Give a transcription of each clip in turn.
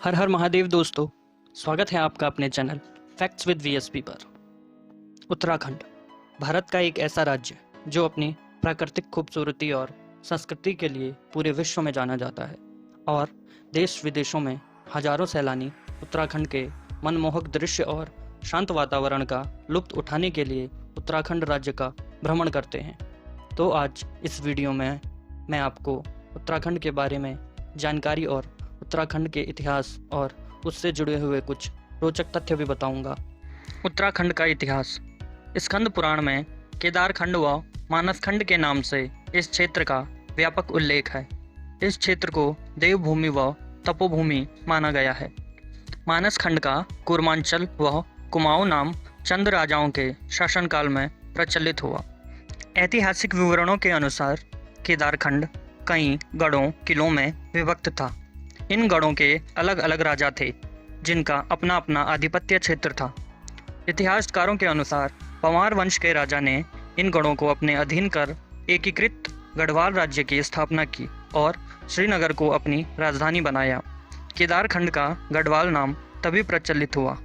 हर हर महादेव दोस्तों, स्वागत है आपका अपने चैनल फैक्ट्स विद वीएसपी पर। उत्तराखंड भारत का एक ऐसा राज्य जो अपनी प्राकृतिक खूबसूरती और संस्कृति के लिए पूरे विश्व में जाना जाता है और देश विदेशों में हजारों सैलानी उत्तराखंड के मनमोहक दृश्य और शांत वातावरण का लुत्फ उठाने के लिए उत्तराखंड राज्य का भ्रमण करते हैं। तो आज इस वीडियो में मैं आपको उत्तराखंड के बारे में जानकारी और उत्तराखंड के इतिहास और उससे जुड़े हुए कुछ रोचक तथ्य भी बताऊंगा। उत्तराखंड का इतिहास। स्कंद पुराण में केदारखंड व मानसखंड के नाम से इस क्षेत्र का व्यापक उल्लेख है। इस क्षेत्र को देवभूमि व तपोभूमि माना गया है। मानसखंड का कूर्मांचल व कुमाऊं नाम चंद राजाओं के शासनकाल में प्रचलित हुआ। ऐतिहासिक विवरणों के अनुसार केदारखंड कई गढ़ों किलों में विभक्त था। इन गढ़ों के अलग अलग राजा थे जिनका अपना अपना आधिपत्य क्षेत्र था। इतिहासकारों के अनुसार पंवार वंश के राजा ने इन गढ़ों को अपने अधीन कर एकीकृत गढ़वाल राज्य की स्थापना की और श्रीनगर को अपनी राजधानी बनाया। केदारखंड का गढ़वाल नाम तभी प्रचलित हुआ।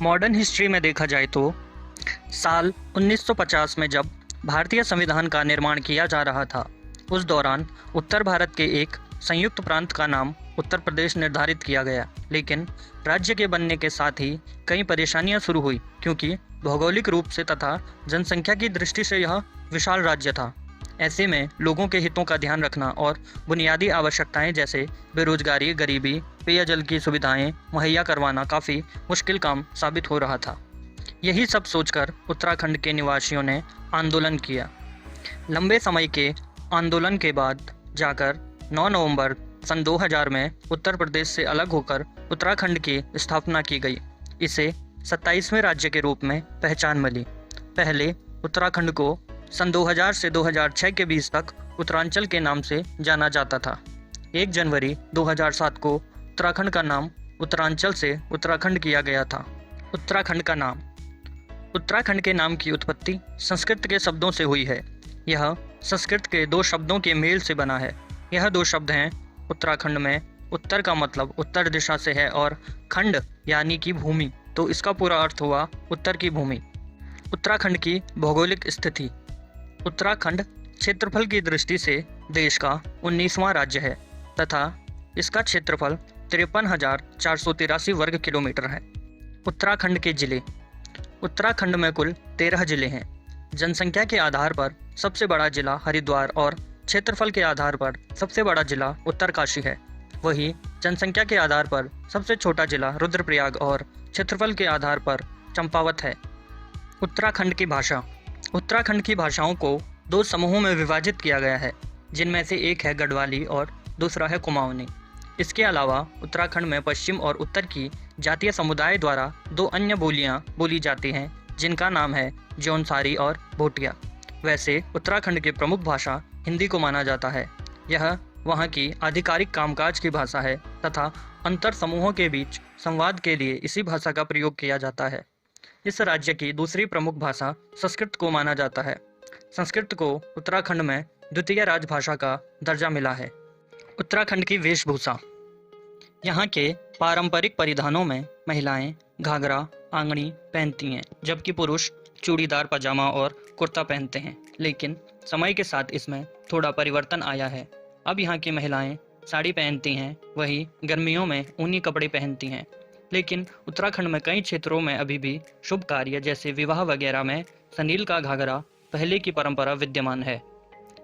मॉडर्न हिस्ट्री में देखा जाए तो साल 1950 में जब भारतीय संविधान का निर्माण किया जा रहा था, उस दौरान उत्तर भारत के एक संयुक्त प्रांत का नाम उत्तर प्रदेश निर्धारित किया गया। लेकिन राज्य के बनने के साथ ही कई परेशानियां शुरू हुई, क्योंकि भौगोलिक रूप से तथा जनसंख्या की दृष्टि से यह विशाल राज्य था। ऐसे में लोगों के हितों का ध्यान रखना और बुनियादी आवश्यकताएं जैसे बेरोजगारी, गरीबी, पेयजल की सुविधाएं मुहैया करवाना काफ़ी मुश्किल काम साबित हो रहा था। यही सब सोचकर उत्तराखंड के निवासियों ने आंदोलन किया। लंबे समय के आंदोलन के बाद जाकर 9 नवंबर सन 2000 में उत्तर प्रदेश से अलग होकर उत्तराखंड की स्थापना की गई। इसे 27वें राज्य के रूप में पहचान मिली। पहले उत्तराखंड को सन 2000 से 2006 के बीच तक उत्तरांचल के नाम से जाना जाता था। 1 जनवरी 2007 को उत्तराखंड का नाम उत्तरांचल से उत्तराखंड किया गया था। उत्तराखंड का नाम। उत्तराखंड के नाम की उत्पत्ति संस्कृत के शब्दों से हुई है। यह संस्कृत के 2 शब्दों के मेल से बना है। यह 2 शब्द हैं। उत्तराखंड में उत्तर का मतलब उत्तर दिशा से है और खंड यानी कि भूमि, तो इसका पूरा अर्थ हुआ उत्तर की भूमि। उत्तराखंड की भौगोलिक स्थिति। उत्तराखंड क्षेत्रफल की दृष्टि से देश का 19वां राज्य है तथा इसका क्षेत्रफल 53,483 वर्ग किलोमीटर है। उत्तराखंड के जिले। उत्तराखंड में कुल 13 जिले हैं। जनसंख्या के आधार पर सबसे बड़ा जिला हरिद्वार और क्षेत्रफल के आधार पर सबसे बड़ा जिला उत्तरकाशी है। वहीं जनसंख्या के आधार पर सबसे छोटा जिला रुद्रप्रयाग और क्षेत्रफल के आधार पर चंपावत है। उत्तराखंड की भाषा। उत्तराखंड की भाषाओं को 2 समूहों में विभाजित किया गया है, जिनमें से एक है गढ़वाली और दूसरा है कुमाऊनी। इसके अलावा उत्तराखंड में पश्चिम और उत्तर की जातीय समुदाय द्वारा 2 अन्य बोलियां बोली जाती हैं, जिनका नाम है जौनसारी और भोटिया। वैसे उत्तराखंड की प्रमुख भाषा हिंदी को माना जाता है। यह वहाँ की आधिकारिक कामकाज की भाषा है तथा अंतर समूहों के बीच संवाद के लिए इसी भाषा का प्रयोग किया जाता है। इस राज्य की दूसरी प्रमुख भाषा संस्कृत को माना जाता है। संस्कृत को उत्तराखंड में द्वितीय राजभाषा का दर्जा मिला है। उत्तराखंड की वेशभूषा। यहाँ के पारंपरिक परिधानों में महिलाएं घाघरा आंगड़ी पहनती हैं, जबकि पुरुष चूड़ीदार पजामा और कुर्ता पहनते हैं। लेकिन समय के साथ इसमें थोड़ा परिवर्तन आया है। अब यहाँ की महिलाएं साड़ी पहनती हैं, वहीं गर्मियों में ऊनी कपड़े पहनती हैं। लेकिन उत्तराखंड में कई क्षेत्रों में अभी भी शुभ कार्य जैसे विवाह वगैरह में सनील का घाघरा पहले की परंपरा विद्यमान है।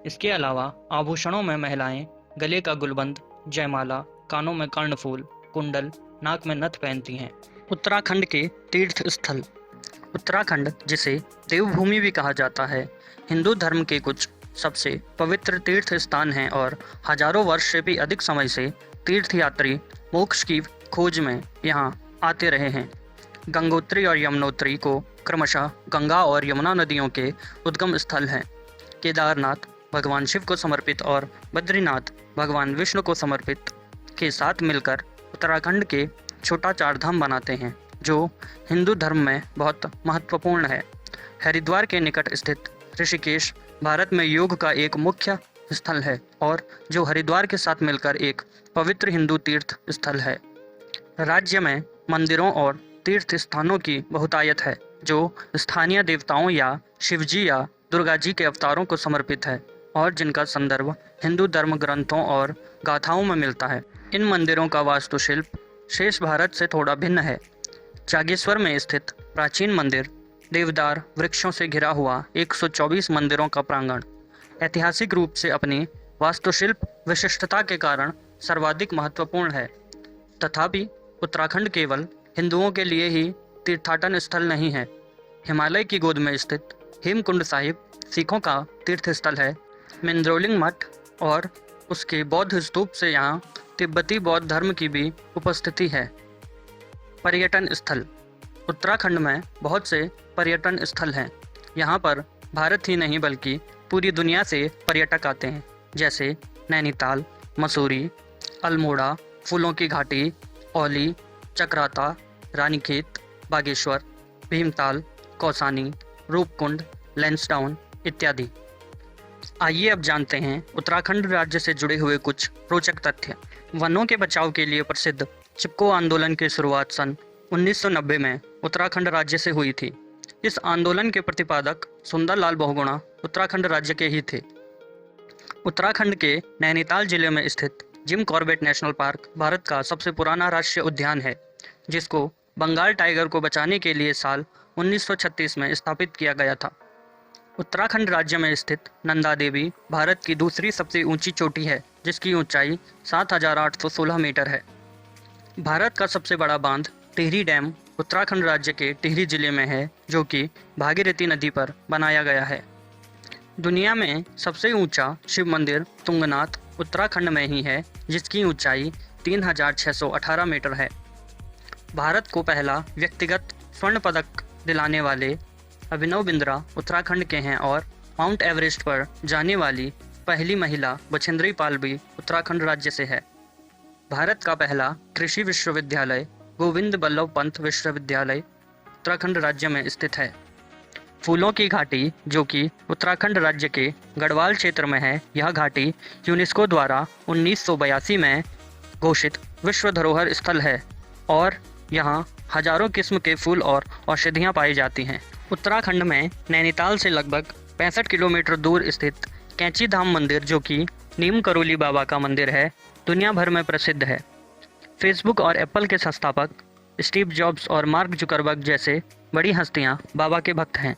इसके अलावा आभूषणों में महिलाएं गले का गुलबंद, जयमाला, कानों में कर्णफूल, कुंडल, नाक में नथ पहनती हैं। उत्तराखंड के तीर्थ स्थल। उत्तराखंड, जिसे देवभूमि भी कहा जाता है, हिंदू धर्म के कुछ सबसे पवित्र तीर्थ स्थान हैं और हजारों वर्ष से भी अधिक समय से तीर्थयात्री मोक्ष की खोज में यहाँ आते रहे हैं। गंगोत्री और यमुनोत्री को क्रमशः गंगा और यमुना नदियों के उद्गम स्थल हैं। केदारनाथ भगवान शिव को समर्पित और बद्रीनाथ भगवान विष्णु को समर्पित के साथ मिलकर उत्तराखंड के छोटा 4 धाम बनाते हैं, जो हिंदू धर्म में बहुत महत्वपूर्ण है। हरिद्वार के निकट स्थित ऋषिकेश भारत में योग का एक मुख्य स्थल है और जो हरिद्वार के साथ मिलकर एक पवित्र हिंदू तीर्थ स्थल है। राज्य में मंदिरों और तीर्थ स्थानों की बहुतायत है जो स्थानीय देवताओं या शिवजी या दुर्गा जी के अवतारों को समर्पित है और जिनका संदर्भ हिंदू धर्म ग्रंथों और गाथाओं में मिलता है। इन मंदिरों का वास्तुशिल्प शेष भारत से थोड़ा भिन्न है। जागेश्वर में स्थित प्राचीन मंदिर देवदार वृक्षों से घिरा हुआ 124 मंदिरों का प्रांगण ऐतिहासिक रूप से अपनी वास्तुशिल्प विशिष्टता के कारण सर्वाधिक महत्वपूर्ण है। तथापि उत्तराखंड केवल हिंदुओं के लिए ही तीर्थाटन स्थल नहीं है। हिमालय की गोद में स्थित हेमकुंड साहिब सिखों का तीर्थ स्थल है। मिंद्रोलिंग मठ और उसके बौद्ध स्तूप से यहाँ तिब्बती बौद्ध धर्म की भी उपस्थिति है। पर्यटन स्थल उत्तराखंड में बहुत से पर्यटन स्थल हैं। यहाँ पर भारत ही नहीं बल्कि पूरी दुनिया से पर्यटक आते हैं, जैसे नैनीताल, मसूरी, अल्मोड़ा, फूलों की घाटी, औली, चक्राता, रानीखेत, बागेश्वर, भीमताल, कौसानी, रूपकुंड, लैंसडाउन इत्यादि। आइए अब जानते हैं उत्तराखंड राज्य से जुड़े हुए कुछ रोचक तथ्य। वनों के बचाव के लिए प्रसिद्ध चिपको आंदोलन की शुरुआत सन 1990 में उत्तराखंड राज्य से हुई थी। इस आंदोलन के प्रतिपादक सुंदरलाल बहुगुणा उत्तराखंड राज्य के ही थे। उत्तराखंड के नैनीताल जिले में स्थित Jim Corbett national park Bharat का सबसे पुराना राष्ट्रीय उद्यान है, जिसको बंगाल टाइगर को बचाने के लिए साल 1936 में स्थापित किया गया था। उत्तराखंड राज्य में स्थित नंदा देवी भारत की दूसरी सबसे ऊंची चोटी है, जिसकी ऊंचाई 7,816 मीटर है। भारत का सबसे बड़ा बांध टिहरी डैम उत्तराखंड राज्य के टिहरी जिले में है, जो कि भागीरथी नदी पर बनाया गया है। दुनिया में सबसे ऊंचा शिव मंदिर तुंगनाथ उत्तराखंड में ही है, जिसकी ऊंचाई 3,618 मीटर है। भारत को पहला व्यक्तिगत स्वर्ण पदक दिलाने वाले अभिनव बिंद्रा उत्तराखंड के हैं और माउंट एवरेस्ट पर जाने वाली पहली महिला बछेंद्री पाल भी उत्तराखंड राज्य से है। भारत का पहला कृषि विश्वविद्यालय गोविंद बल्लभ पंत विश्वविद्यालय उत्तराखंड राज्य में स्थित है। फूलों की घाटी, जो कि उत्तराखंड राज्य के गढ़वाल क्षेत्र में है, यह घाटी यूनेस्को द्वारा 1982 में घोषित विश्व धरोहर स्थल है और यहाँ हजारों किस्म के फूल और औषधियाँ पाई जाती हैं। उत्तराखंड में नैनीताल से लगभग 65 किलोमीटर दूर स्थित कैंची धाम मंदिर, जो कि नीम करोली बाबा का मंदिर है, दुनिया भर में प्रसिद्ध है। फेसबुक और एप्पल के संस्थापक स्टीव जॉब्स और मार्क जुकरबर्ग जैसे बड़ी हस्तियां बाबा के भक्त हैं।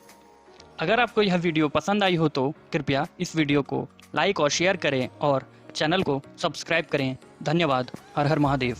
अगर आपको यह वीडियो पसंद आई हो तो कृपया इस वीडियो को लाइक और शेयर करें और चैनल को सब्सक्राइब करें। धन्यवाद। हर हर महादेव।